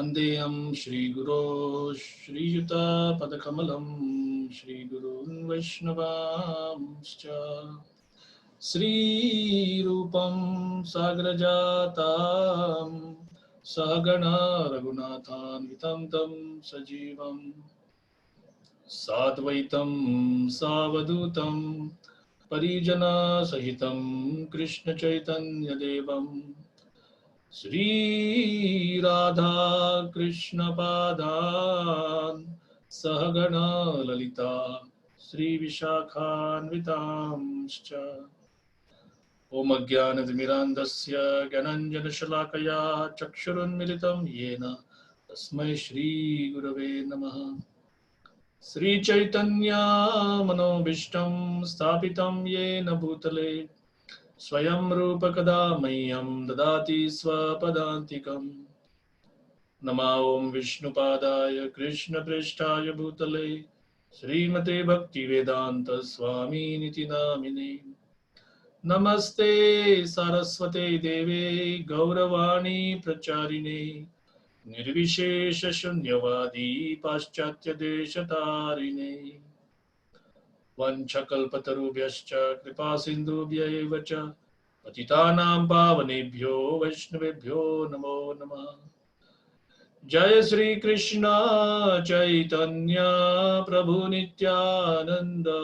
Vandeham Shri Guru Shri Yuta Padakamalam Shri Gurun Vaishnavamscha Sri Rupam Sagrajatam Sahagana Raghunathan Vitam Tam Sajivam Sadvaitam Savadutam Parijana Sahitam Krishna Chaitanya Devam Sri Radha Krishna Padan Sahagana Lalita Sri Vishakhanvitamscha Om Ajnanatimirandasya Gyananjanashalakaya Chakshurunmilitam Yena Tasmai Shri Gurave Namaha Sri Chaitanya Manobishtam Sthapitam Yena Bhutale Swayam Rupa Kada Mayam Dadati Swapadantikam Nama Om Vishnupadaya Krishna Preshtaya Bhutale Srimate Bhakti Vedanta Swami Niti Namine Namaste Saraswate Deve Gauravani Pracharine Nirvishesha Shunyavadi Paschatya Deshatarine Vanchakalpatarubhyascha Kripasindubhya eva cha Patitanam Pavanebhyo Vaishnavebhyo Namo Namah Jai Sri Krishna Chaitanya Prabhu Nityananda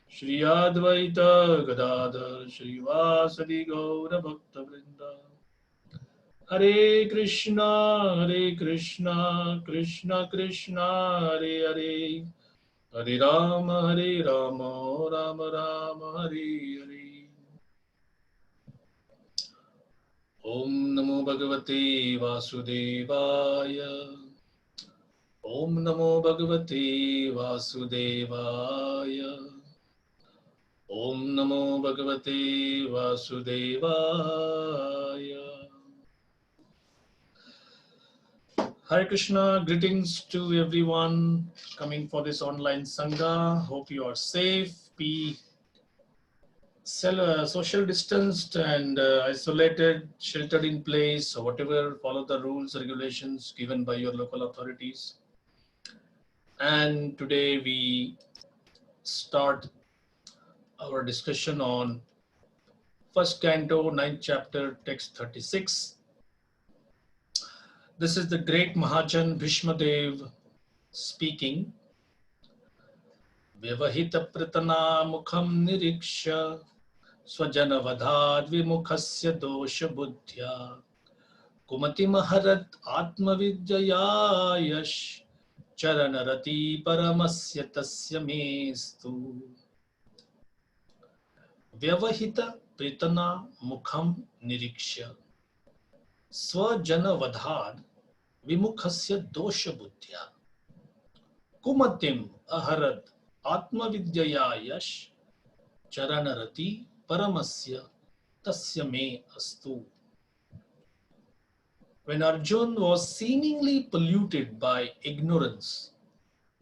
Shri Advaita Gadadhar Srivasadi Gaura Bhakta Vrinda Hare Krishna Krishna Krishna Hare Hare Hare Rama Rama Rama Hare Hare Om Namo Bhagavate Vasudevaya Om Namo Bhagavate Vasudevaya Om Namo Bhagavate Vasudevaya Hare Krishna, greetings to everyone coming for this online Sangha. Hope you are safe, be social distanced and isolated, sheltered in place, or whatever, follow the rules, regulations given by your local authorities. And today we start our discussion on first canto, 9th chapter, text 36. This is the great Mahajan Bhisma Dev speaking. Vyavahita pratana mukham niriksha Swajanavadhad vimukhasya dosha buddhya Kumati maharat Atma Vidya yash Charanarati paramasya tasya mestu Vyavahita pritana mukham niriksha Swajanavadhad vimukhasya dosha buddhya Kumatim aharat Atma Vidya yash Charanarati paramasya tasya me astu. When Arjun was seemingly polluted by ignorance,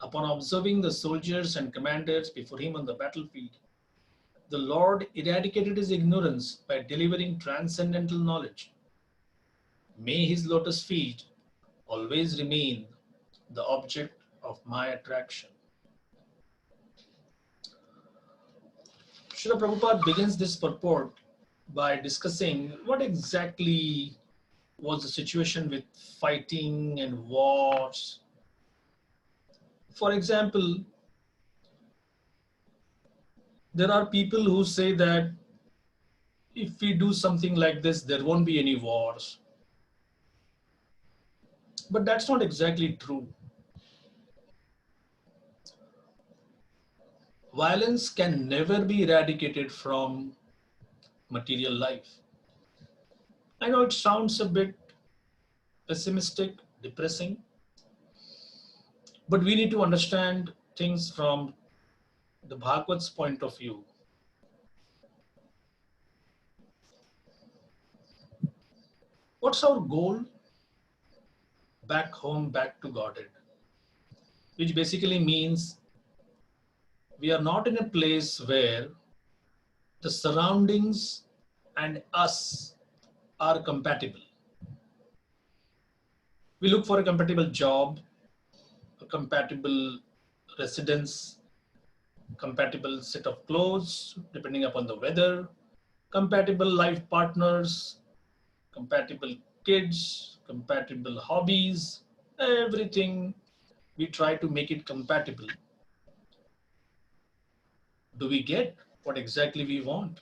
upon observing the soldiers and commanders before him on the battlefield, the Lord eradicated his ignorance by delivering transcendental knowledge. May his lotus feet always remain the object of my attraction. Srila Prabhupada begins this purport by discussing what exactly was the situation with fighting and wars. For example, there are people who say that if we do something like this, there won't be any wars. But that's not exactly true. Violence can never be eradicated from material life. I know it sounds a bit pessimistic, depressing, but we need to understand things from the Bhagavad's point of view. What's our goal? Back home, back to Godhead, which basically means we are not in a place where the surroundings and us are compatible. We look for a compatible job, a compatible residence, compatible set of clothes, depending upon the weather, compatible life partners, compatible kids, compatible hobbies, everything we try to make it compatible. Do we get what exactly we want?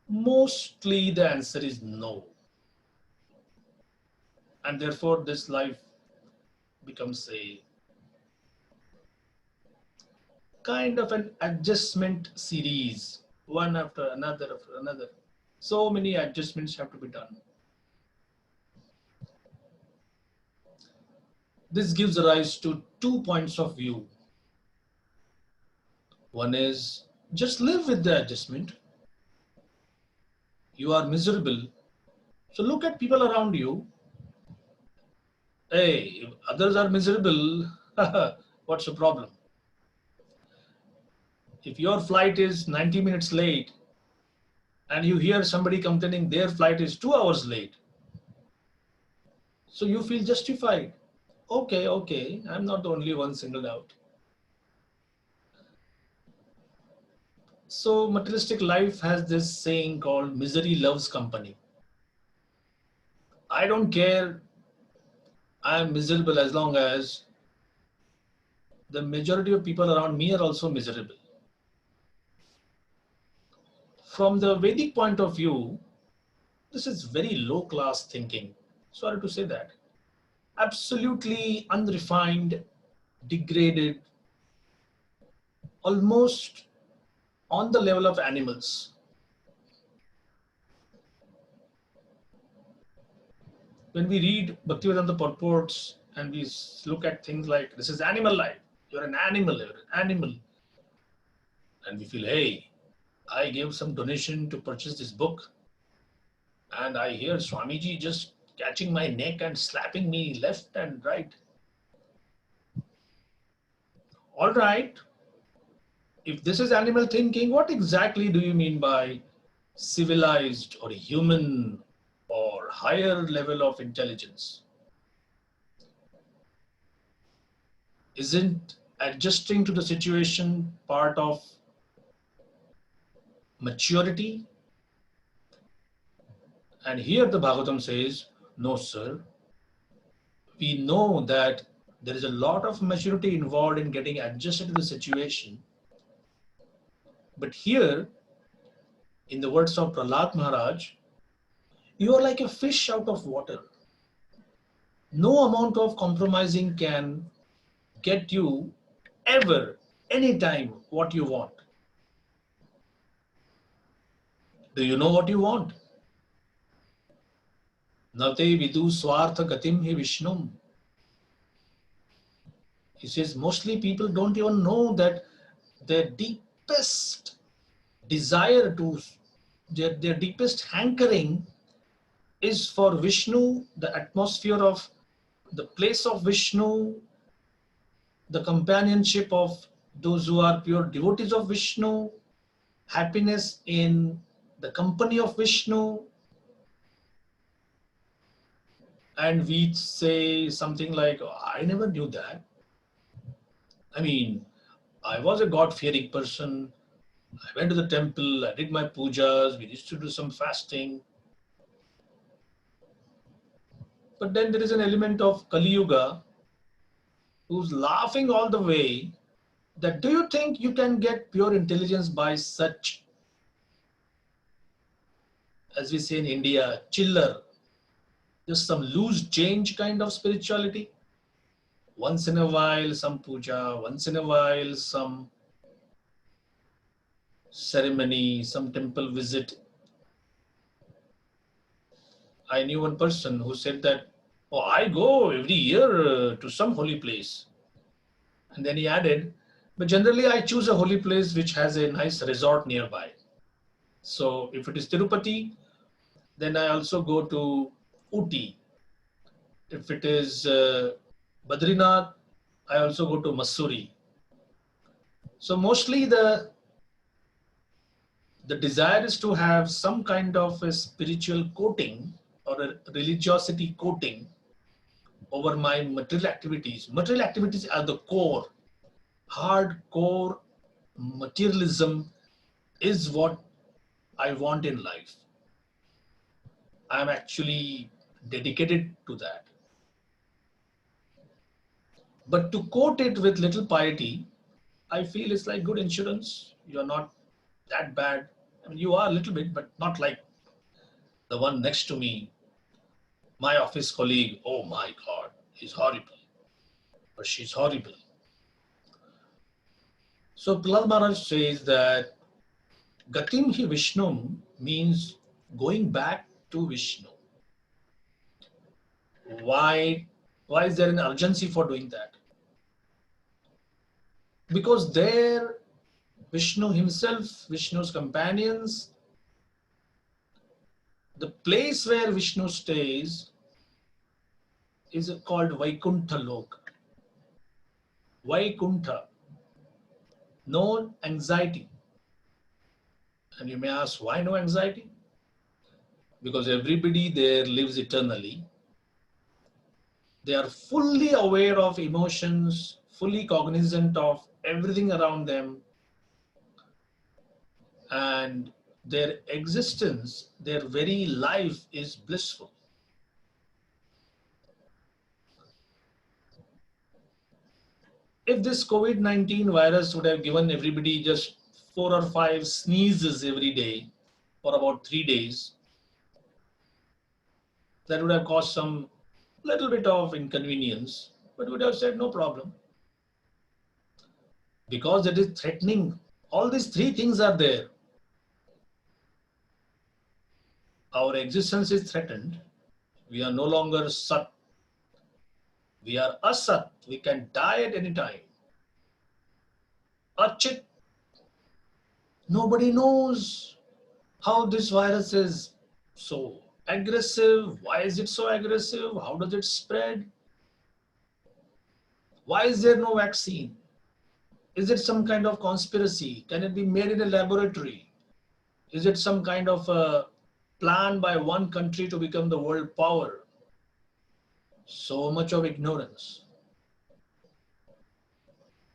Mostly the answer is no. And therefore, this life becomes a kind of an adjustment series, one after another after another. So many adjustments have to be done. This gives rise to two points of view. One is just live with the adjustment. You are miserable. So look at people around you. Hey, if others are miserable, what's the problem? If your flight is 90 minutes late and you hear somebody complaining their flight is 2 hours late, so you feel justified. Okay, okay, I'm not the only one singled out. So materialistic life has this saying called misery loves company. I don't care, I'm miserable as long as the majority of people around me are also miserable. From the Vedic point of view, this is very low class thinking. Sorry to say that. Absolutely unrefined, degraded, almost on the level of animals. When we read Bhaktivedanta purports and we look at things like this is animal life, you're an animal, and we feel, hey, I gave some donation to purchase this book, and I hear Swamiji just catching my neck and slapping me left and right. All right, if this is animal thinking, what exactly do you mean by civilized or human or higher level of intelligence? Isn't adjusting to the situation part of maturity? And here the Bhagavatam says, no, sir. We know that there is a lot of maturity involved in getting adjusted to the situation. But here, in the words of Prahlad Maharaj, you are like a fish out of water. No amount of compromising can get you ever, anytime, what you want. Do you know what you want? Nate vidu swartha gatim hi vishnum. He says mostly people don't even know that their deepest desire to, their deepest hankering is for Vishnu, the atmosphere of the place of Vishnu, the companionship of those who are pure devotees of Vishnu, happiness in the company of Vishnu. And we say something like, "Oh, I never knew that. I mean, I was a God-fearing person. I went to the temple, I did my pujas, we used to do some fasting. But then there is an element of Kali Yuga who's laughing all the way that do you think you can get pure intelligence by such, as we say in India, chiller, just some loose change kind of spirituality? Once in a while, some puja, once in a while, some ceremony, some temple visit. I knew one person who said that, oh, I go every year to some holy place. And then he added, but generally I choose a holy place which has a nice resort nearby. So if it is Tirupati, then I also go to Uti. If it is Badrinath, I also go to Masuri. So mostly the desire is to have some kind of a spiritual coating or a religiosity coating over my material activities. Material activities are the core. Hardcore materialism is what I want in life. I'm actually dedicated to that. But to coat it with little piety, I feel it's like good insurance. You're not that bad. I mean, you are a little bit, but not like the one next to me, my office colleague. Oh my God, he's horrible, or she's horrible. So Prahlad Maharaj says that Gatim hi Vishnum means going back to Vishnu. Why? Why is there an urgency for doing that? Because there, Vishnu himself, Vishnu's companions, the place where Vishnu stays is called Vaikuntha Lok. Vaikuntha, no anxiety. And you may ask, why no anxiety? Because everybody there lives eternally. They are fully aware of emotions, fully cognizant of everything around them, and their existence, their very life is blissful. If this COVID-19 virus would have given everybody just 4 or 5 sneezes every day for about 3 days, that would have caused some little bit of inconvenience, but would have said no problem. Because it is threatening, all these three things are there. Our existence is threatened. We are no longer Sat. We are Asat. We can die at any time. Achit. Nobody knows how this virus is so aggressive. Why is it so aggressive? How does it spread? Why is there no vaccine? Is it some kind of conspiracy? Can it be made in a laboratory? Is it some kind of a plan by one country to become the world power? So much of ignorance.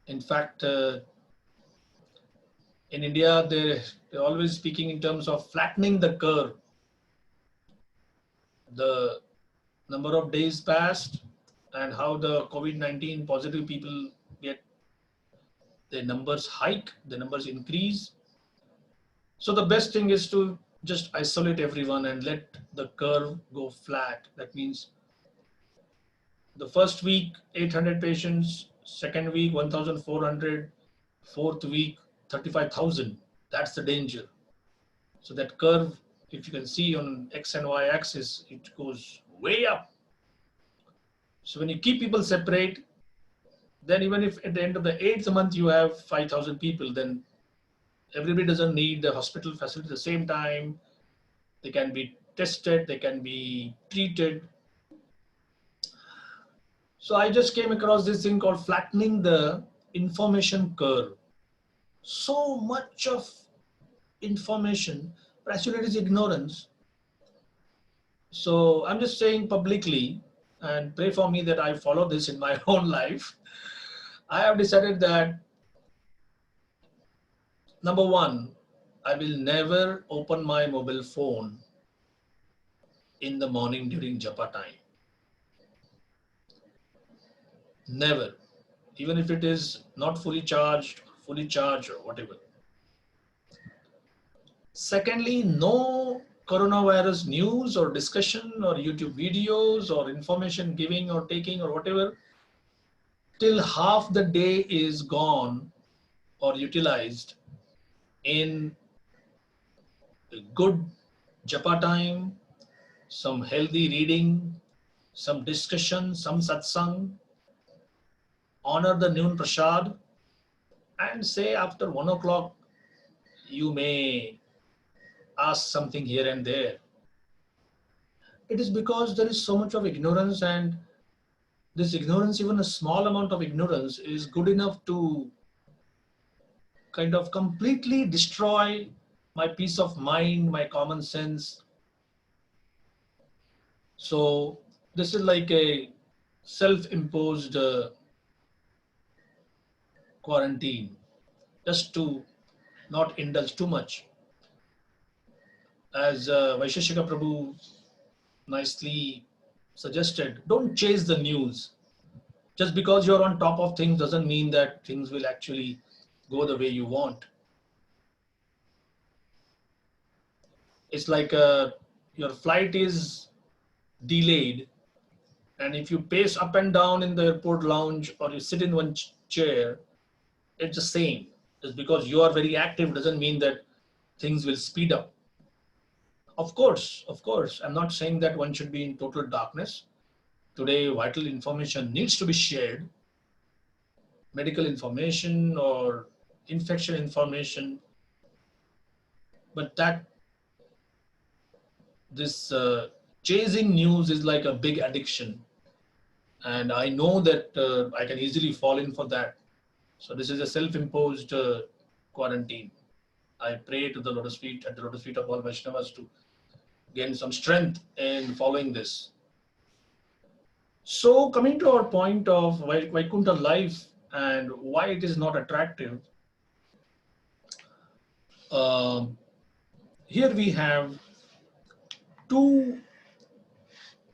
In fact, in India, they're always speaking in terms of flattening the curve. The number of days passed and how the COVID-19 positive people get their numbers hike, the numbers increase. So the best thing is to just isolate everyone and let the curve go flat. That means the first week, 800 patients, second week, 1,400, fourth week, 35,000. That's the danger. So that curve, if you can see on X and Y axis, it goes way up. So when you keep people separate, then even if at the end of the 8th month you have 5,000 people, then everybody doesn't need the hospital facility at the same time. They can be tested, they can be treated. So I just came across this thing called flattening the information curve. So much of information, but actually it is ignorance. So I'm just saying publicly, and pray for me that I follow this in my own life. I have decided that number one, I will never open my mobile phone in the morning during japa time. Never. Even if it is not fully charged or whatever. Secondly, no coronavirus news or discussion or YouTube videos or information giving or taking or whatever till half the day is gone or utilized in good japa time, some healthy reading, some discussion, some satsang, honor the noon prasad, and say after 1 o'clock you may ask something here and there. It is because there is so much of ignorance, and this ignorance, even a small amount of ignorance, is good enough to kind of completely destroy my peace of mind, my common sense. So this is like a self-imposed quarantine, just to not indulge too much. As Vaisheshika Prabhu nicely suggested, don't chase the news. Just because you're on top of things doesn't mean that things will actually go the way you want. It's like your flight is delayed, and if you pace up and down in the airport lounge or you sit in one chair, it's the same. Just because you are very active doesn't mean that things will speed up. Of course, I'm not saying that one should be in total darkness. Today, vital information needs to be shared, medical information or infection information, but that this chasing news is like a big addiction, and I know that I can easily fall in for that. So this is a self-imposed quarantine. I pray to the lotus feet at the lotus feet of all Vaishnavas to gain some strength in following this. So coming to our point of Vaikuntha life and why it is not attractive, um, here we have two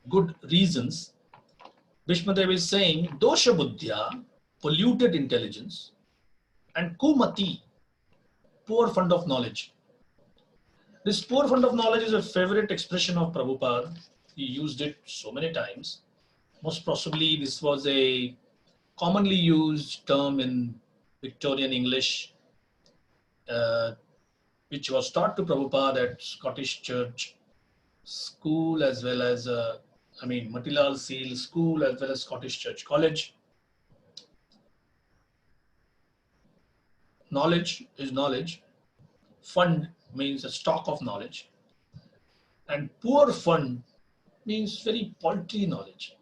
good reasons. Bhishma Dev is saying dosha buddhya, polluted intelligence, and kumati, poor fund of knowledge. This poor fund of knowledge is a favorite expression of Prabhupada. He used it so many times. Most possibly, this was a commonly used term in Victorian English, uh, which was taught to Prabhupada at Scottish Church School as well as, Matilal Seal School as well as Scottish Church College. Knowledge is knowledge. Fund means a stock of knowledge. And poor fund means very paltry knowledge.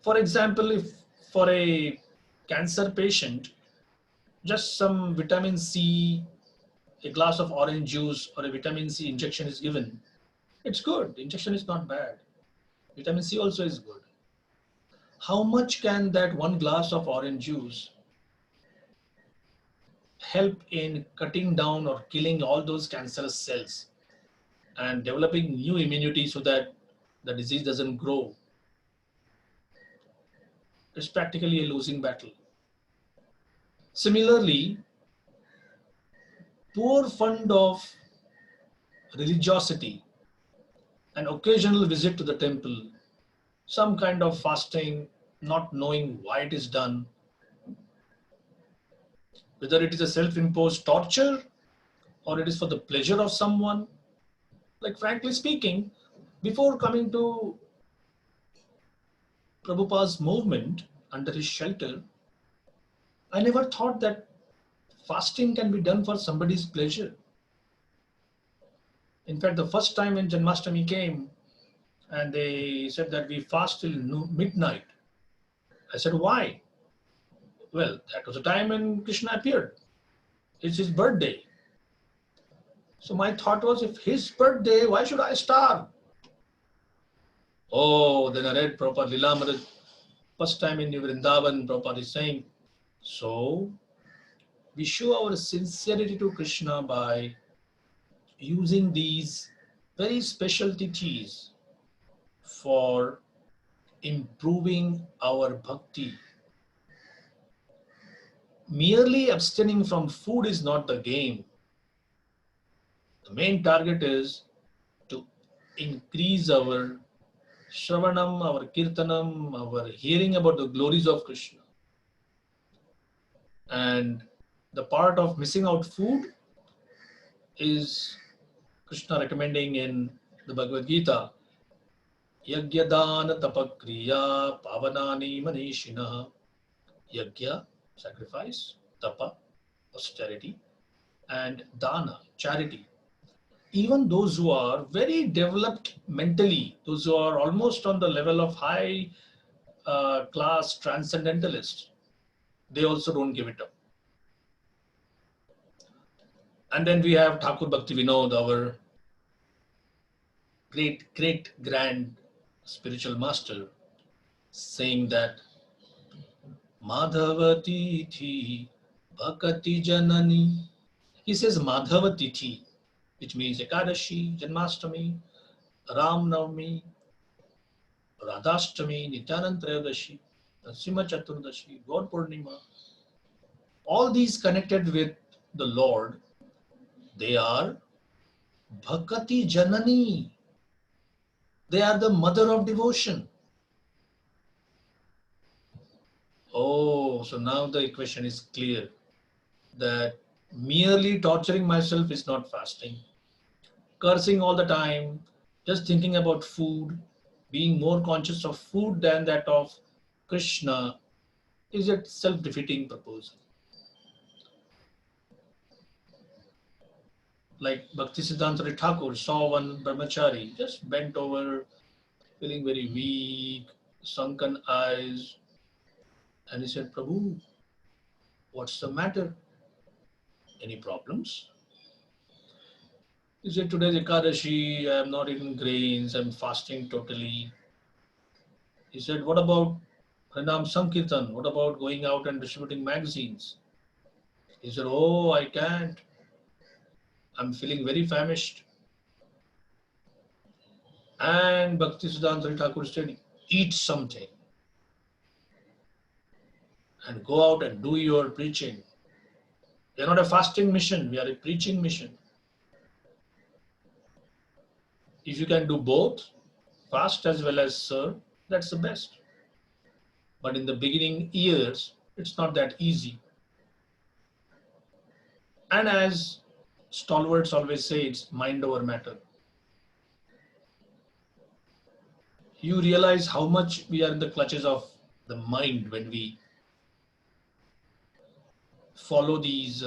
For example, if for a cancer patient, just some vitamin C, a glass of orange juice or a vitamin C injection is given, it's good. Injection is not bad. Vitamin C also is good. How much can that one glass of orange juice help in cutting down or killing all those cancerous cells and developing new immunity so that the disease doesn't grow? It's practically a losing battle. Similarly, poor fund of religiosity, an occasional visit to the temple, some kind of fasting, not knowing why it is done, whether it is a self-imposed torture or it is for the pleasure of someone. Like frankly speaking, before coming to Prabhupada's movement under his shelter, I never thought that fasting can be done for somebody's pleasure. In fact, the first time when Janmashtami came and they said that we fast till midnight, I said, why? Well, that was the time when Krishna appeared. It's his birthday. So my thought was, if his birthday, why should I starve? Oh, then I read Prabhupada Lilamrita. First time in Vrindavan, Prabhupada is saying, so we show our sincerity to Krishna by using these very special tithis for improving our bhakti. Merely abstaining from food is not the game. The main target is to increase our Shravanam, our Kirtanam, our hearing about the glories of Krishna. And the part of missing out food is Krishna recommending in the Bhagavad Gita, Yagyadana tapakriya pavanani manishinaha. Yagya, sacrifice, tapa, austerity, and dana, charity. Even those who are very developed mentally, those who are almost on the level of high class transcendentalists, they also don't give it up. And then we have Thakur Bhakti Vinod, our great grand spiritual master, saying that Madhavati Tithi Bhakati Janani. He says Madhavati Tithi, which means Ekadashi, Janmashtami, Ram Navami, Radhashtami, Nityanand Trayadashi, Narasimha Chaturdashi, God Purnima. All these connected with the Lord, they are Bhakati Janani. They are the mother of devotion. Oh, so now the equation is clear that merely torturing myself is not fasting. Cursing all the time, just thinking about food, being more conscious of food than that of Krishna is a self-defeating proposal. Like Bhaktisiddhanta Thakur saw one brahmachari just bent over, feeling very weak, sunken eyes, and he said, Prabhu, what's the matter? Any problems? He said, today's Ekadashi, I am not eating grains, I'm fasting totally. He said, what about Harinam Sankirtan? What about going out and distributing magazines? He said, oh, I can't. I'm feeling very famished. And Bhaktisiddhanta Thakur said, eat something and go out and do your preaching. We are not a fasting mission, we are a preaching mission. If you can do both, fast as well as serve, that's the best. But in the beginning years, it's not that easy. And as stalwarts always say, it's mind over matter. You realize how much we are in the clutches of the mind when we follow these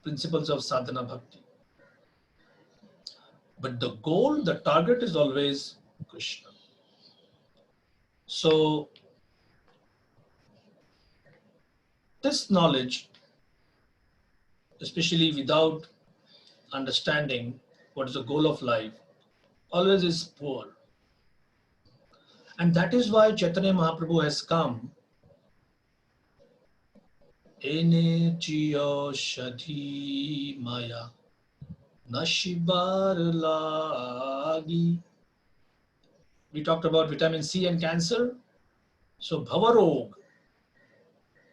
principles of sadhana bhakti. But the goal, the target is always Krishna. So this knowledge, especially without understanding what is the goal of life, always is poor. And that is why Chaitanya Mahaprabhu has come. Ene chiyo shadhi maya nashibar lagi. We talked about vitamin C and cancer. So Bhavarog,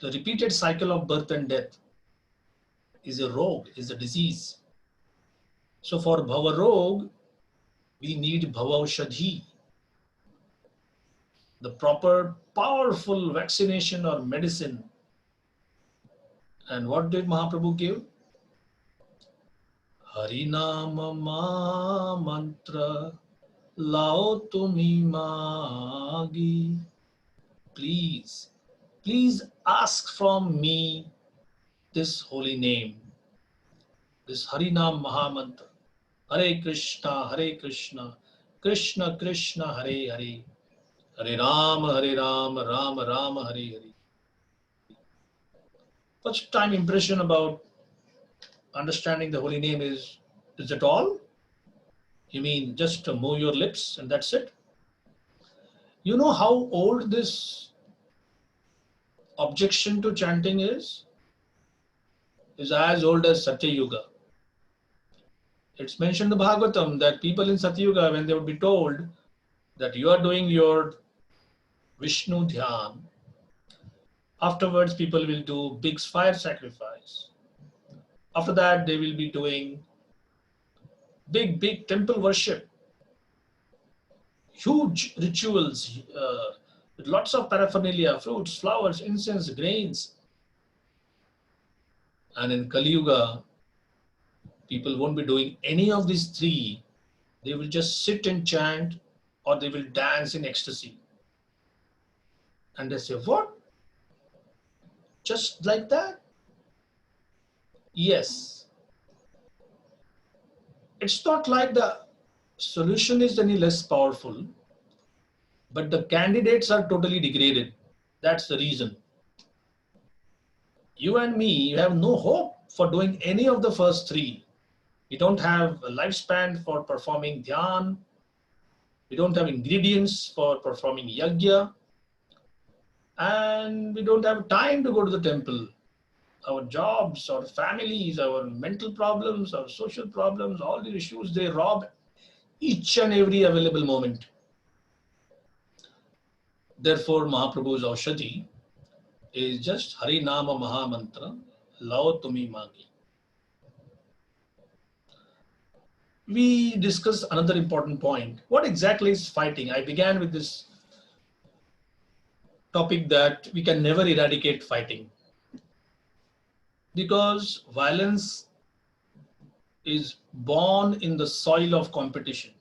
the repeated cycle of birth and death, is a rog, is a disease. So for Bhavarog, we need Bhavaushadhi, the proper powerful vaccination or medicine. And what did Mahaprabhu give? Harinama ma mantra lao tumi magi. Please, please ask from me this holy name, this Harinam Mahamantra. Hare Krishna, Krishna Krishna, Hare Hare, Hare Rama, Rama Rama, Hare Hare. First time impression about understanding the holy name is it all? You mean just to move your lips and that's it? You know how old this objection to chanting is? Is as old as Satya Yuga. It's mentioned in the Bhagavatam that people in Satya Yuga, when they would be told that you are doing your Vishnu Dhyan, afterwards people will do big fire sacrifice. After that, they will be doing big temple worship, huge rituals, with lots of paraphernalia, fruits, flowers, incense, grains. And in Kali Yuga, people won't be doing any of these three. They will just sit and chant, or they will dance in ecstasy. And they say, what? Just like that? Yes. It's not like the solution is any less powerful, but the candidates are totally degraded. That's the reason. You and me have no hope for doing any of the first three. We don't have a lifespan for performing dhyan. We don't have ingredients for performing yajna. And we don't have time to go to the temple. Our jobs, our families, our mental problems, our social problems, all the issues, they rob each and every available moment. Therefore, Mahaprabhu's Aushadhi is just Hari Nama Maha Mantra, Lao Tumi Magi. We discussed another important point. What exactly is fighting? I began with this topic that we can never eradicate fighting because violence is born in the soil of competition.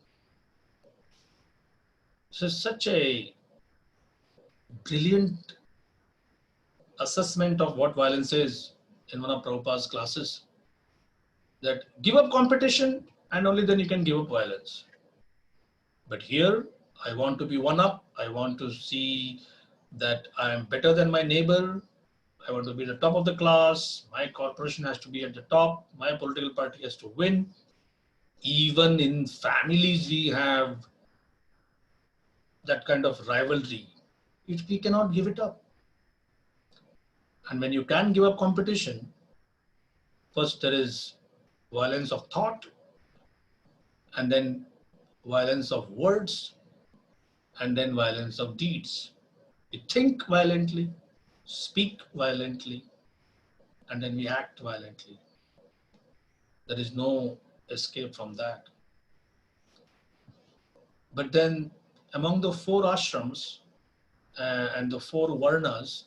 So, such a brilliant assessment of what violence is in one of Prabhupada's classes, that give up competition and only then you can give up violence. But here, I want to be one up. I want to see that I am better than my neighbor. I want to be the top of the class. My corporation has to be at the top. My political party has to win. Even in families, we have that kind of rivalry. We cannot give it up. And when you can give up competition, first there is violence of thought, and then violence of words, and then violence of deeds. We think violently, speak violently, and then we act violently. There is no escape from that. But then among the four ashrams and the four varnas,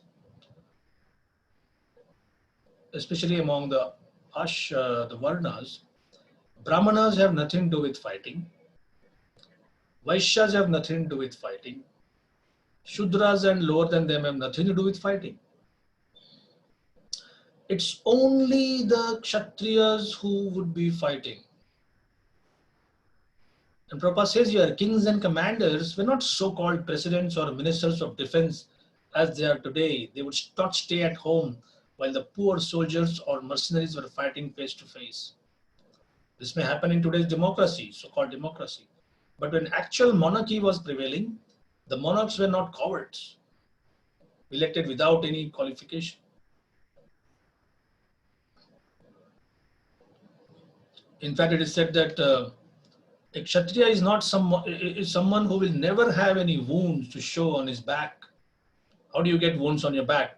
especially among the varnas, Brahmanas have nothing to do with fighting. Vaishyas have nothing to do with fighting. Shudras and lower than them have nothing to do with fighting. It's only the Kshatriyas who would be fighting. And Prabhupada says here, kings and commanders were not so-called presidents or ministers of defense as they are today. They would not stay at home while the poor soldiers or mercenaries were fighting face to face. This may happen in today's democracy, so-called democracy. But when actual monarchy was prevailing, the monarchs were not cowards, elected without any qualification. In fact, it is said that a Kshatriya is someone who will never have any wounds to show on his back. How do you get wounds on your back?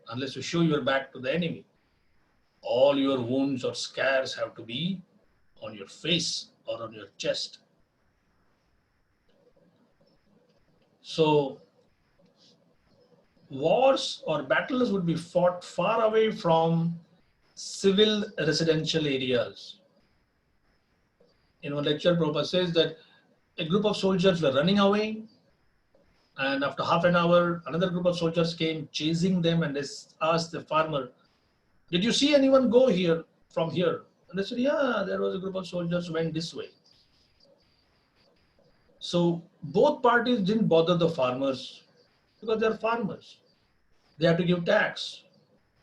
Unless you show your back to the enemy. All your wounds or scars have to be on your face or on your chest. So, wars or battles would be fought far away from civil residential areas. In one lecture, Prabhupada says that a group of soldiers were running away, and after half an hour, another group of soldiers came chasing them, and they asked the farmer, "Did you see anyone go here from here?" And they said, "Yeah, there was a group of soldiers who went this way." So both parties didn't bother the farmers because they're farmers. They have to give tax,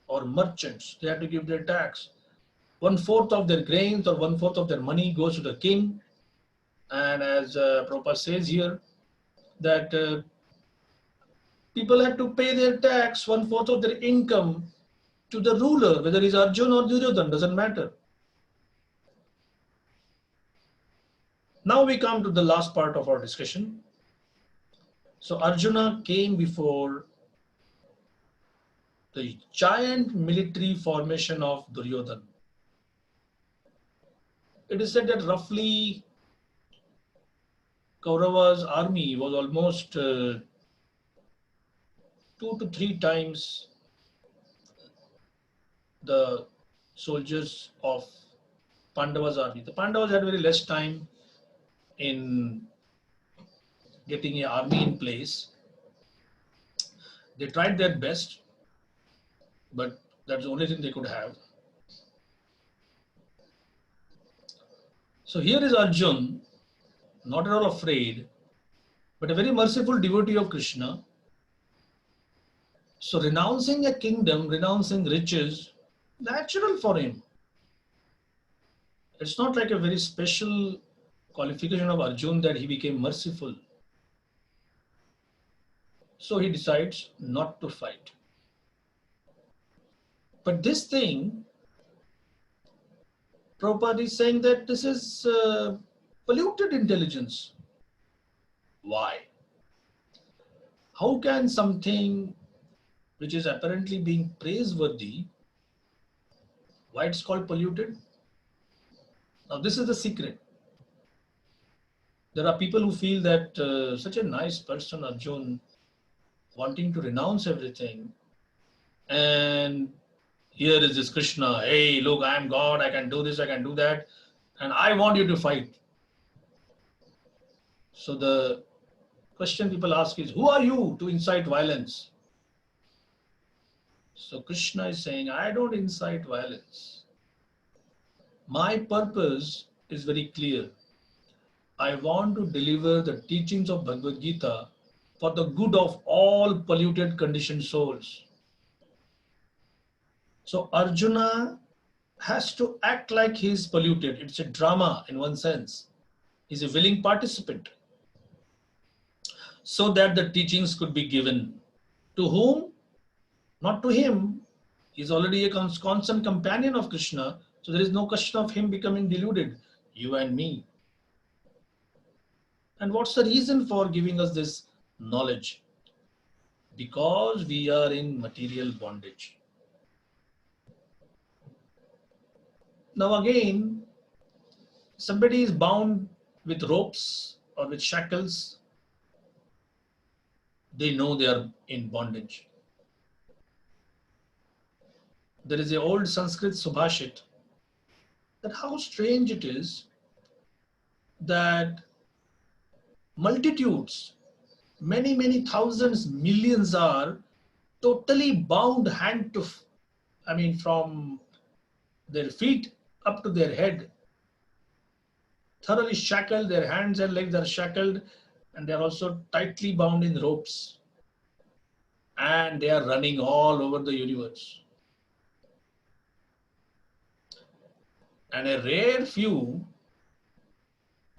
or merchants, they have to give their tax. 1/4 of their grains or 1/4 of their money goes to the king. And as Prabhupada says here, that people have to pay their tax, 1/4 of their income, to the ruler, whether he's Arjun or Duryodhan, doesn't matter. Now we come to the last part of our discussion. So Arjuna came before the giant military formation of Duryodhan. It is said that roughly Kaurava's army was almost 2 to 3 times the soldiers of Pandava's army. The Pandavas had very less time in getting an army in place. They tried their best, but that's the only thing they could have. So here is Arjun, not at all afraid, but a very merciful devotee of Krishna. So renouncing a kingdom, renouncing riches, natural for him. It's not like a very special qualification of Arjun that he became merciful. So he decides not to fight. But this thing, Prabhupada is saying that this is polluted intelligence. Why? How can something which is apparently being praiseworthy, why it's called polluted? Now this is the secret. There are people who feel that such a nice person, Arjun, wanting to renounce everything, and here is this Krishna, hey, look, I am God, I can do this, I can do that, and I want you to fight. So the question people ask is, who are you to incite violence? So Krishna is saying, I don't incite violence. My purpose is very clear. I want to deliver the teachings of Bhagavad Gita for the good of all polluted conditioned souls. So Arjuna has to act like he is polluted. It's a drama in one sense. He's a willing participant so that the teachings could be given. To whom? Not to him. He's already a constant companion of Krishna. So there is no question of him becoming deluded. You and me. And what's the reason for giving us this knowledge? Because we are in material bondage. Now again, somebody is bound with ropes or with shackles. They know they are in bondage. There is an old Sanskrit Subhashit that how strange it is that multitudes, many thousands, millions are totally bound from their feet up to their head, thoroughly shackled, their hands and legs are shackled, and they are also tightly bound in ropes. And they are running all over the universe. And a rare few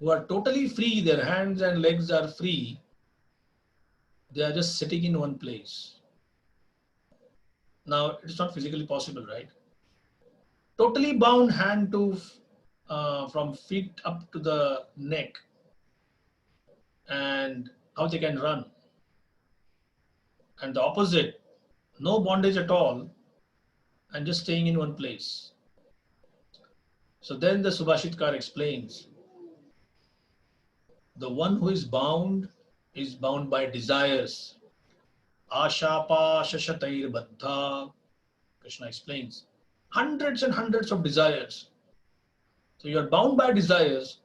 who are totally free, their hands and legs are free, they are just sitting in one place. Now, it's not physically possible, right? Totally bound hand to from feet up to the neck, and how they can run. And the opposite, no bondage at all, and just staying in one place. So then the Subhashitkar explains, the one who is bound by desires. Ashapa shashatair baddha. Krishna explains. Hundreds and hundreds of desires. So you are bound by desires,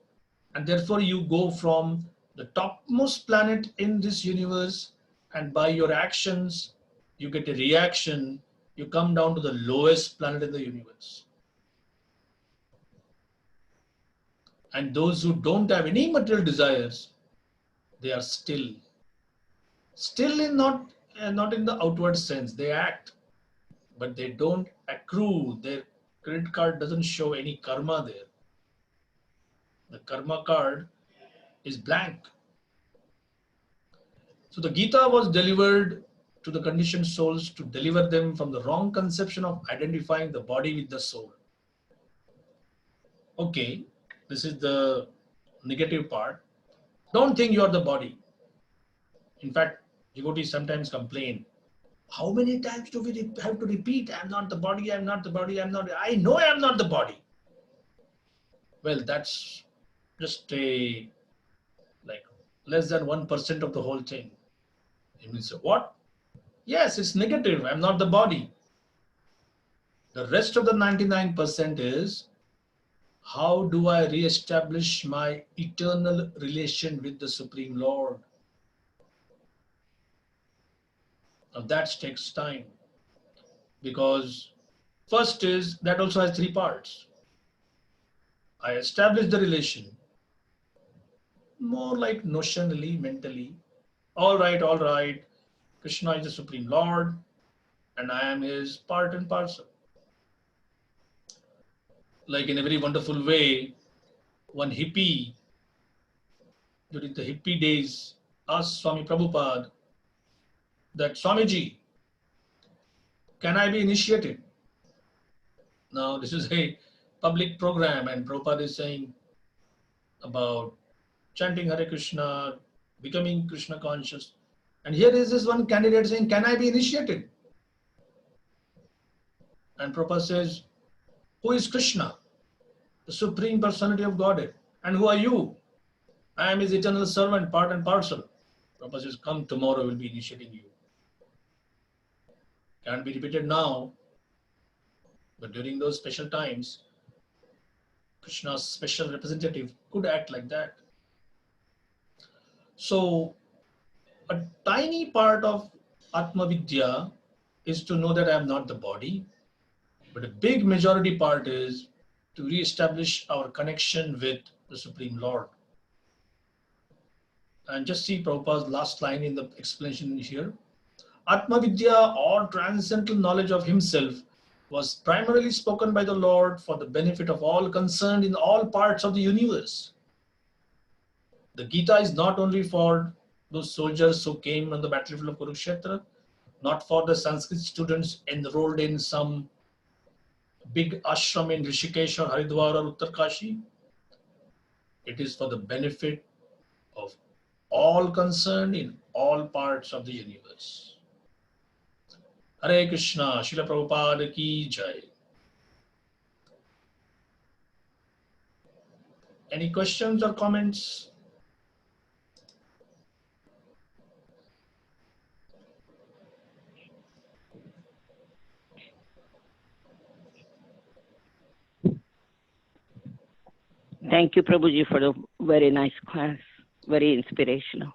and therefore you go from the topmost planet in this universe, and by your actions, you get a reaction. You come down to the lowest planet in the universe. And those who don't have any material desires, they are still in not in the outward sense. They act, but they don't accrue. Their credit card doesn't show any karma there. The karma card is blank. So the Gita was delivered to the conditioned souls to deliver them from the wrong conception of identifying the body with the soul. Okay, this is the negative part. Don't think you are the body. In fact, devotees sometimes complain, how many times do we have to repeat, I am not the body, I am not the body, I know I am not the body. Well, that's just like less than 1% of the whole thing. It means what? Yes, it's negative. I'm not the body. The rest of the 99% is, how do I re-establish my eternal relation with the Supreme Lord? Now that takes time, because first is, that also has three parts. I establish the relation, more like notionally, mentally. All right, Krishna is the Supreme Lord, and I am his part and parcel. like in a very wonderful way, one hippie during the hippie days asked Swami Prabhupada that, Swamiji, can I be initiated? Now, this is a public program, and Prabhupada is saying about chanting Hare Krishna, becoming Krishna conscious. And here is this one candidate saying, can I be initiated? And Prabhupada says, who is Krishna? The Supreme Personality of Godhead. And who are you? I am his eternal servant, part and parcel. Prabhupada says, come tomorrow, we'll be initiating you. Can't be repeated now, but during those special times, Krishna's special representative could act like that. So, a tiny part of Atma Vidya is to know that I am not the body, but a big majority part is to re-establish our connection with the Supreme Lord. And just see Prabhupada's last line in the explanation here. Atma Vidya, or transcendental knowledge of himself, was primarily spoken by the Lord for the benefit of all concerned in all parts of the universe. The Gita is not only for those soldiers who came on the battlefield of Kurukshetra, not for the Sanskrit students enrolled in some big ashram in Rishikesh or Haridwar or Uttarkashi. It is for the benefit of all concerned in all parts of the universe. Hare Krishna, Srila Prabhupada ki jai. Any questions or comments? Thank you, Prabhuji, for the very nice class. Very inspirational.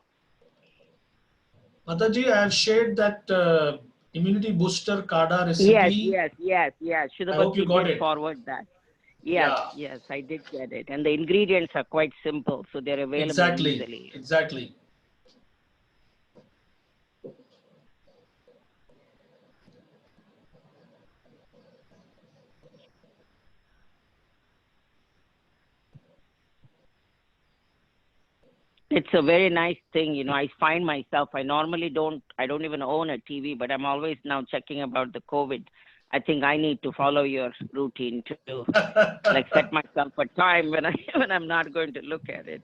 Mataji, I have shared that immunity booster kada recipe. Yes. I hope you got it. Forward that. Yes, I did get it. And the ingredients are quite simple, so they're available easily. Exactly. It's a very nice thing. I find myself, I don't even own a TV, but I'm always now checking about the COVID. I think I need to follow your routine to like set myself a time when I'm not going to look at it,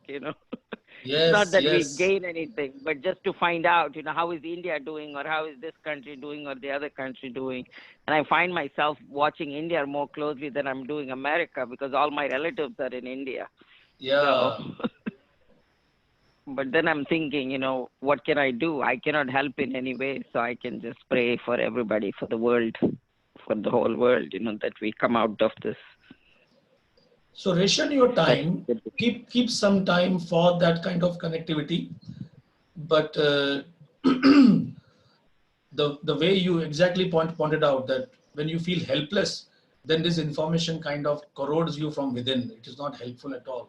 Yes, not that we gain anything, but just to find out, how is India doing, or how is this country doing, or the other country doing. And I find myself watching India more closely than I'm doing America, because all my relatives are in India. Yeah. So, but then I'm thinking, what can I do? I cannot help in any way, so I can just pray for everybody, for the world, for the whole world, that we come out of this. So ration your time, keep some time for that kind of connectivity. But the way you exactly pointed out, that when you feel helpless, then this information kind of corrodes you from within. It is not helpful at all.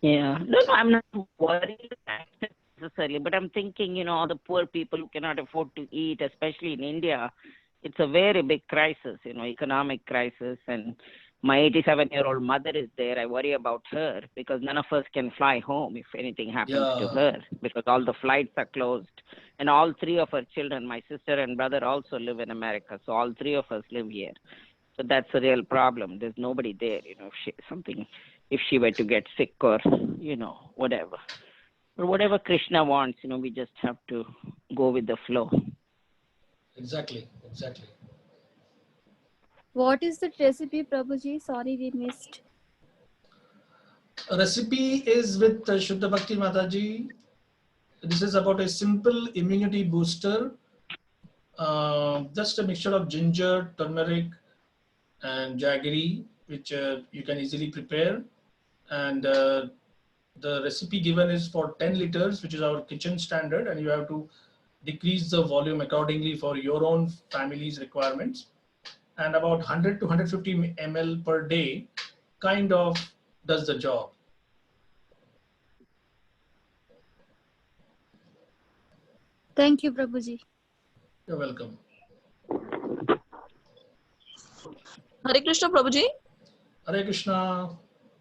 Yeah. No, I'm not worried necessarily, but I'm thinking, all the poor people who cannot afford to eat, especially in India, it's a very big crisis, economic crisis. And my 87-year-old mother is there. I worry about her, because none of us can fly home if anything happens to her, because all the flights are closed. And all three of her children, my sister and brother, also live in America. So all three of us live here. So that's a real problem. There's nobody there, if she were to get sick or, whatever. But whatever Krishna wants, we just have to go with the flow. Exactly. What is the recipe, Prabhuji? Sorry, we missed. A recipe is with Shuddha Bhakti Mataji. This is about a simple immunity booster. Just a mixture of ginger, turmeric, and jaggery, which you can easily prepare. And the recipe given is for 10 liters, which is our kitchen standard, and you have to decrease the volume accordingly for your own family's requirements. And about 100 to 150 ml per day kind of does the job. Thank you, Prabhuji. You're welcome. Hare Krishna, Prabhuji. Hare Krishna.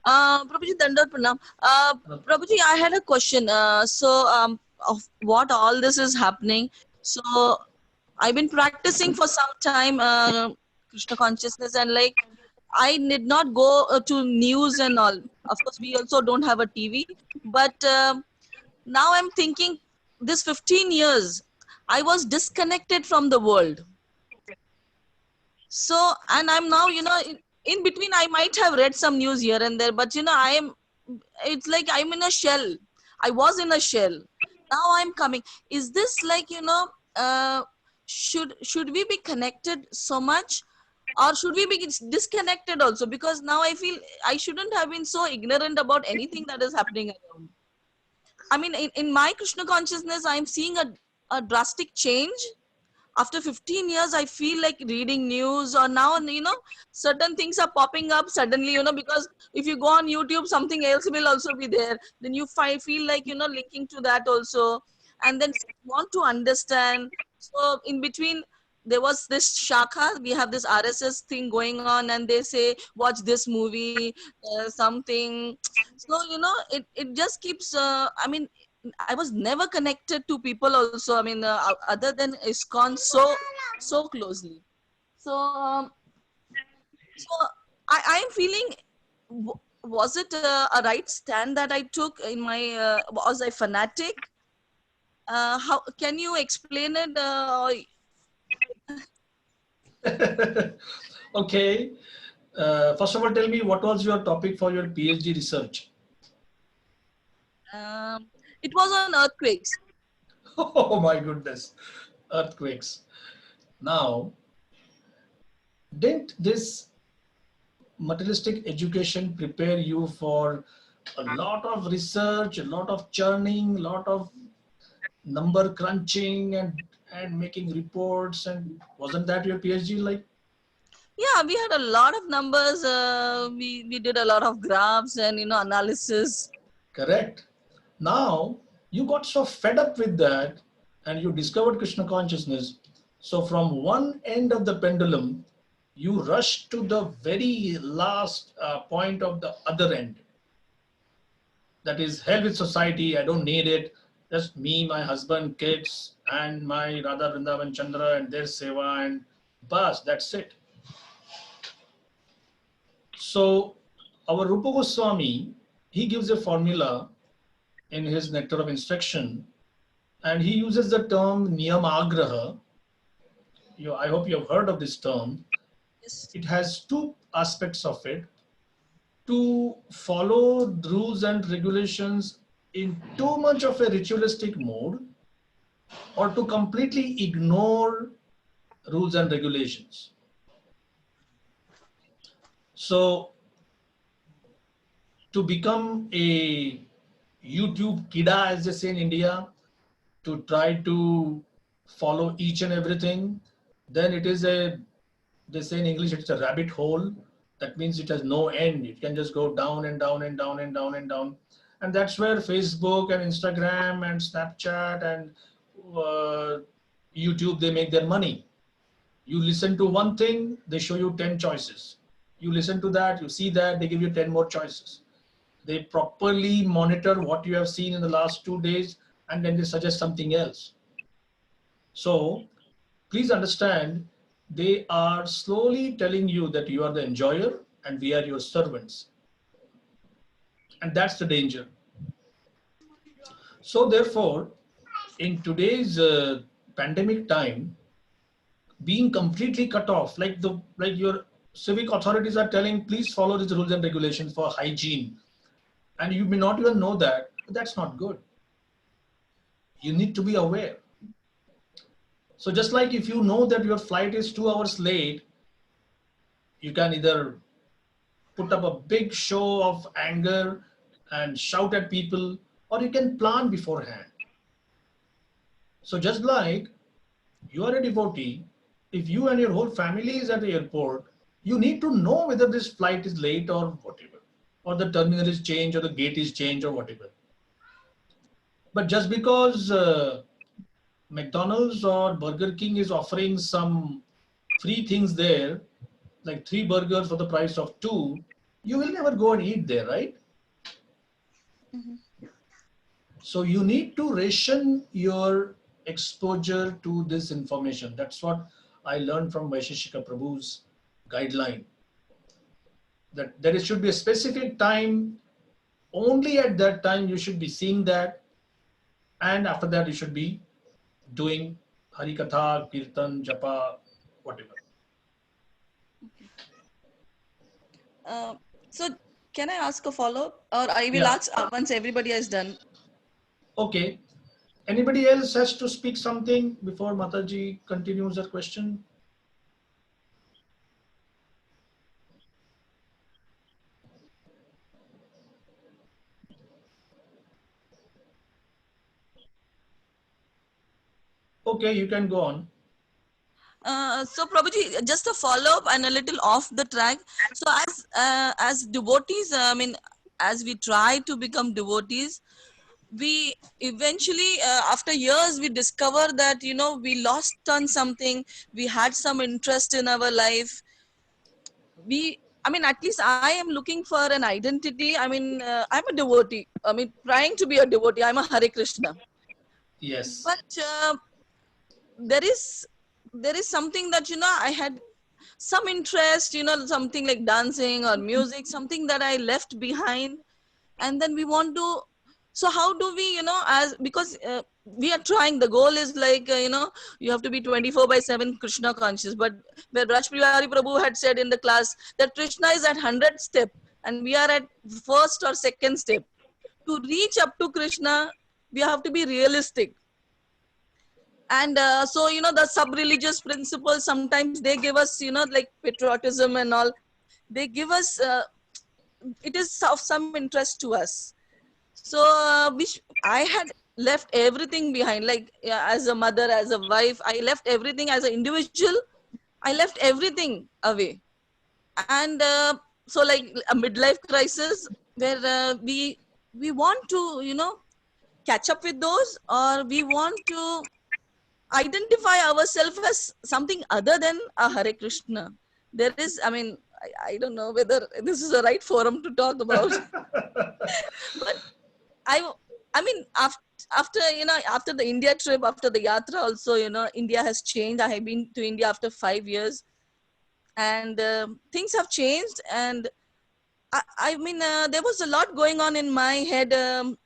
Prabhuji, Dandat Pranam. Prabhuji, I had a question. Of what all this is happening. So, I've been practicing for some time, Krishna consciousness, and like, I did not go to news and all. Of course, we also don't have a TV. But now I'm thinking, this 15 years, I was disconnected from the world. So, and I'm now, in between, I might have read some news here and there, but it's like I'm in a shell. I was in a shell. Now I'm coming. Is this like, should we be connected so much? Or should we be disconnected also? Because now I feel I shouldn't have been so ignorant about anything that is happening around. I mean, in my Krishna consciousness, I'm seeing a drastic change. After 15 years, I feel like reading news, or now, certain things are popping up suddenly, because if you go on YouTube, something else will also be there. Then you feel like, linking to that also. And then want to understand. So in between, there was this shakha, we have this RSS thing going on, and they say, watch this movie, something. So, it just keeps, I mean, I was never connected to people also. I mean, other than ISKCON, so closely. So, so I am feeling. Was it a right stand that I took in my? Was I fanatic? How can you explain it? Okay. First of all, tell me what was your topic for your PhD research? It was on earthquakes. Oh my goodness, earthquakes. Now, didn't this materialistic education prepare you for a lot of research, a lot of churning, a lot of number crunching and making reports? And wasn't that your PhD like? Yeah, we had a lot of numbers. We did a lot of graphs and analysis. Correct. Now you got so fed up with that and you discovered Krishna consciousness. So from one end of the pendulum, you rush to the very last point of the other end. That is hell with society. I don't need it. Just me, my husband, kids, and my Radha Vrindavan Chandra and their seva and bas, that's it. So our Rupa Goswami, he gives a formula in his Nectar of Instruction, and he uses the term Niyamagraha. I hope you have heard of this term. Yes. It has two aspects of it: to follow rules and regulations in too much of a ritualistic mode, or to completely ignore rules and regulations. So, to become a YouTube kida, as they say in India, to try to follow each and everything, then it is they say in English, it's a rabbit hole. That means it has no end. It can just go down and down and down and down and down. And that's where Facebook and Instagram and Snapchat and uh, YouTube, they make their money. You listen to one thing, they show you 10 choices. You listen to that, you see that, they give you 10 more choices. They properly monitor what you have seen in the last 2 days, and then they suggest something else. So please understand, they are slowly telling you that you are the enjoyer and we are your servants. And that's the danger. So therefore, in today's pandemic time, being completely cut off, like your civic authorities are telling, please follow these rules and regulations for hygiene, and you may not even know that, but that's not good. You need to be aware. So just like if you know that your flight is 2 hours late, you can either put up a big show of anger and shout at people, or you can plan beforehand. So just like you are a devotee, if you and your whole family is at the airport, you need to know whether this flight is late or whatever, or the terminal is changed or the gate is changed or whatever. But just because McDonald's or Burger King is offering some free things there, like 3 burgers for the price of 2, you will never go and eat there, right? So you need to ration your exposure to this information. That's what I learned from Vaisheshika Prabhu's guideline. That there should be a specific time, only at that time you should be seeing that, and after that you should be doing Harikatha, Kirtan, Japa, whatever. Uh, so can I ask a follow-up, or I will Yeah. ask once everybody has done? Okay. Anybody else has to speak something before Mataji continues her question? Okay, you can go on. So Prabhuji, just a follow-up and a little off the track. So as devotees, I mean, as we try to become devotees, we eventually, after years, we discover that, you know, we lost on something. We had some interest in our life. I mean, at least I am looking for an identity. I mean, I'm a devotee. I mean, trying to be a devotee. I'm a Hare Krishna. Yes. But there is something that, you know, I had some interest, you know, something like dancing or music, something that I left behind. And then we want to, so how do we, you know, as because we are trying, the goal is like, you know, you have to be 24/7 Krishna conscious. But where Rashtriyari Prabhu had said in the class that Krishna is at 100th step and we are at first or second step. To reach up to Krishna, we have to be realistic. And so, you know, the sub-religious principles, sometimes they give us, you know, like patriotism and all. They give us, it is of some interest to us. So which I had left everything behind, like, yeah, as a mother, as a wife, I left everything. As an individual, I left everything away. And so, like a midlife crisis where we want to, you know, catch up with those, or we want to identify ourselves as something other than a Hare Krishna. There is, I mean, I don't know whether this is the right forum to talk about, but I, I mean, after, you know, after the India trip, after the yatra also, you know, India has changed. I have been to India after 5 years, and things have changed. And I mean, there was a lot going on in my head, and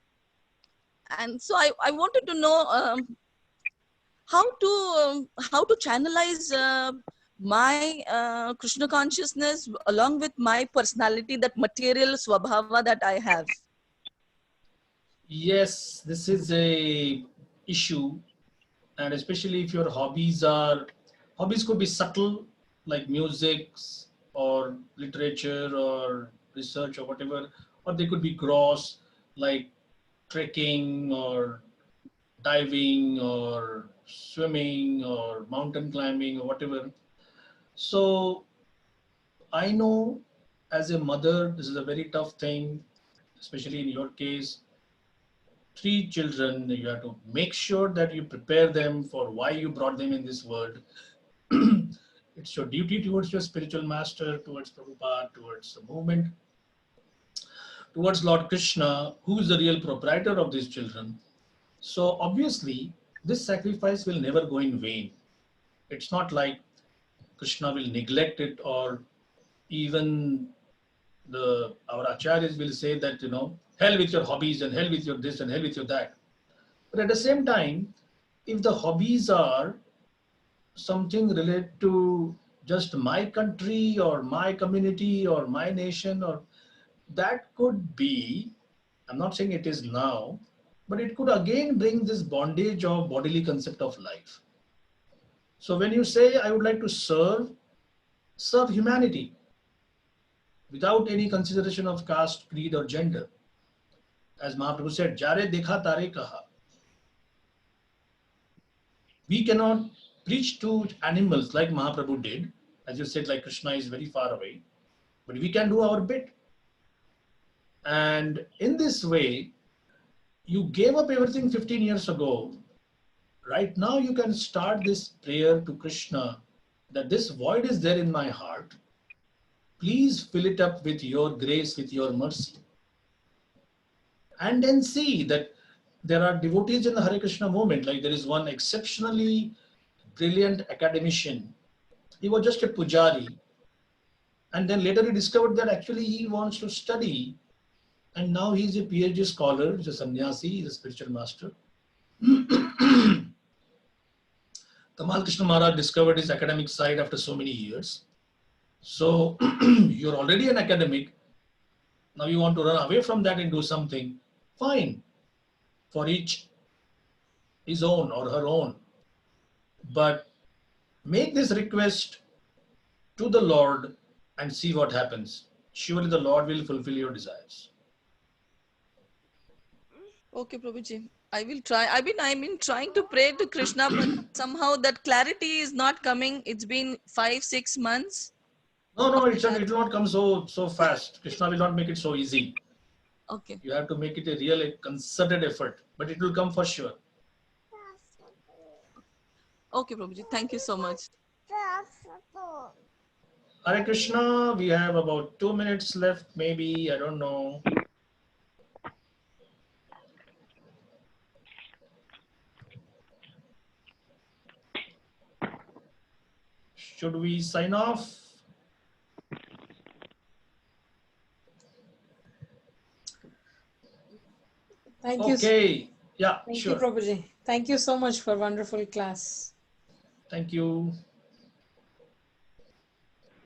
so I wanted to know how to channelize my Krishna consciousness along with my personality, that material swabhava that I have. Yes, this is a issue, and especially if your hobbies could be subtle, like music or literature or research or whatever, or they could be gross, like trekking or diving or swimming or mountain climbing or whatever. So I know as a mother, this is a very tough thing, especially in your case. 3 children, you have to make sure that you prepare them for why you brought them in this world. It's your duty towards your spiritual master, towards Prabhupada, towards the movement, towards Lord Krishna, who is the real proprietor of these children. So obviously, this sacrifice will never go in vain. It's not like Krishna will neglect it, or even our acharyas will say that, hell with your hobbies and hell with your this and hell with your that. But at the same time, if the hobbies are something related to just my country or my community or my nation, or that could be, I'm not saying it is now, but it could again bring this bondage of bodily concept of life. So when you say, I would like to serve humanity without any consideration of caste, creed, or gender. As Mahaprabhu said, Jare dekha tare kaha. We cannot preach to animals like Mahaprabhu did. As you said, like Krishna is very far away, but we can do our bit. And in this way, you gave up everything 15 years ago. Right now, you can start this prayer to Krishna that this void is there in my heart. Please fill it up with your grace, with your mercy. And then see that there are devotees in the Hare Krishna movement. Like there is one exceptionally brilliant academician. He was just a pujari. And then later he discovered that actually he wants to study. And now he's a PhD scholar, he's a sannyasi, he's a spiritual master. Tamal Krishna Maharaj discovered his academic side after so many years. So you're already an academic. Now you want to run away from that and do something. Fine. For each his own or her own. But make this request to the Lord and see what happens. Surely the Lord will fulfill your desires. Okay, Prabhuji. I will try. I mean, trying to pray to Krishna, but somehow that clarity is not coming. It's been 5-6 months. No, Okay, it will not come so fast. Krishna will not make it so easy. okay. You have to make it a real concerted effort, but it will come for sure. Okay, Prabhuji. Thank you so much. Hare Krishna, we have about 2 minutes left, maybe, I don't know. Should we sign off? Thank you. Okay, yeah, Thank sure. you, Prabhuji. Thank you so much for wonderful class. Thank you.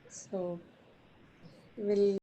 So we'll